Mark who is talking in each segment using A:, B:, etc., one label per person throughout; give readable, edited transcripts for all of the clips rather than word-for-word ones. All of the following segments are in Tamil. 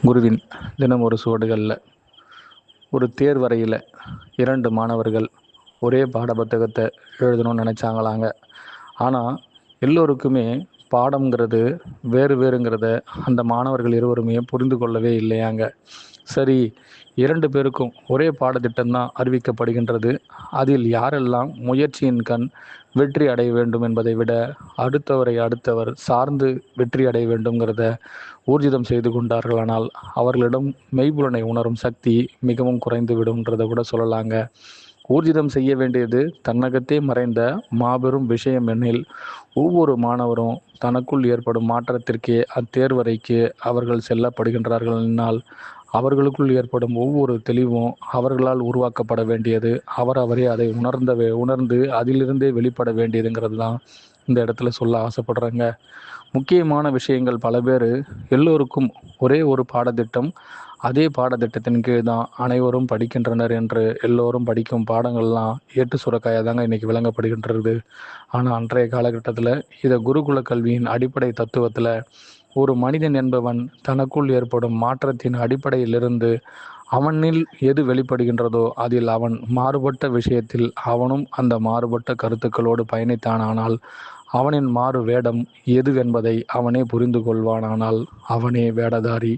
A: குருவின் தினம் ஒரு சுவடுகளில் ஒரு தேர்வறையில் 2 மாணவர்கள் ஒரே பாட புத்தகத்தை எழுதணும்னு நினச்சாங்களாங்க. ஆனால் எல்லோருக்குமே பாடம்ங்கிறது வேறு வேறுங்கிறத அந்த மாணவர்கள் இருவருமே புரிந்து கொள்ளவே இல்லையாங்க. சரி, 2 பேருக்கும் ஒரே பாடத்திட்டம்தான் அறிவிக்கப்படுகின்றது. அதில் யாரெல்லாம் முயற்சியின் கண் வெற்றி அடைய வேண்டும் என்பதை விட அடுத்தவர் சார்ந்து வெற்றி அடைய வேண்டும்ங்கிறத ஊர்ஜிதம் செய்து கொண்டார்களானால் அவர்களிடம் மெய்ப்புலனை உணரும் சக்தி மிகவும் குறைந்து விடும்ன்றதை கூட சொல்லலாங்க. ஊர்ஜிதம் செய்ய வேண்டியது தன்னகத்தே மறைந்த மாபெரும் விஷயம் எனில் ஒவ்வொரு மாணவரும் தனக்குள் ஏற்படும் மாற்றத்திற்கே அத்தேர்வறைக்கு அவர்கள் செல்லப்படுகின்றார்கள் என்னால் அவர்களுக்குள் ஏற்படும் ஒவ்வொரு தெளிவும் அவர்களால் உருவாக்கப்பட வேண்டியது, அவரே அதை உணர்ந்து அதிலிருந்தே வெளிப்பட வேண்டியதுங்கிறது தான் இந்த இடத்துல சொல்ல ஆசைப்படுறேங்க. முக்கியமான விஷயங்கள் பல பேர் எல்லோருக்கும் ஒரே ஒரு பாடத்திட்டம், அதே பாடத்திட்டத்தின் கீழ் தான் அனைவரும் படிக்கின்றனர் என்று எல்லோரும் படிக்கும் பாடங்கள்லாம் ஏட்டு சுரக்காயாக தாங்க இன்றைக்கி விளங்கப்படுகின்றது. ஆனால் அன்றைய காலகட்டத்தில் இதை குருகுல கல்வியின் அடிப்படை தத்துவத்தில் ஒரு மனிதன் என்பவன் தனக்குள் ஏற்படும் மாற்றத்தின் அடிப்படையிலிருந்து அவனில் எது வெளிப்படுகின்றதோ அதில் அவன் மாறுபட்ட விஷயத்தில் அவனும் அந்த மாறுபட்ட கருத்துக்களோடு பயணித்தானானால் அவனின் மாறு வேடம் எதுவென்பதை அவனே புரிந்து கொள்வானானால் அவனே வேடதாரி.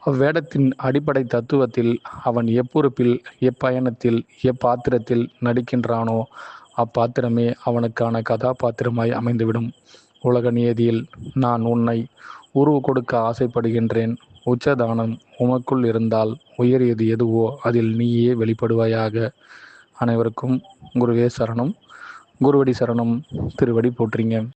A: அவ்வேடத்தின் அடிப்படை தத்துவத்தில் அவன் எப்பொறுப்பில், எப்பயணத்தில், எப்பாத்திரத்தில் நடிக்கின்றானோ அப்பாத்திரமே அவனுக்கான கதாபாத்திரமாய் அமைந்துவிடும். உலக நியதியில் நான் உன்னை உருவு கொடுக்க ஆசைப்படுகின்றேன். உச்சதானம் உமக்குள் இருந்தால் உயரியது எதுவோ அதில் நீயே வெளிப்படுவாயாக. அனைவருக்கும் குருவே சரணம். குருவடி சரணம். திருவடி போற்றிங்க.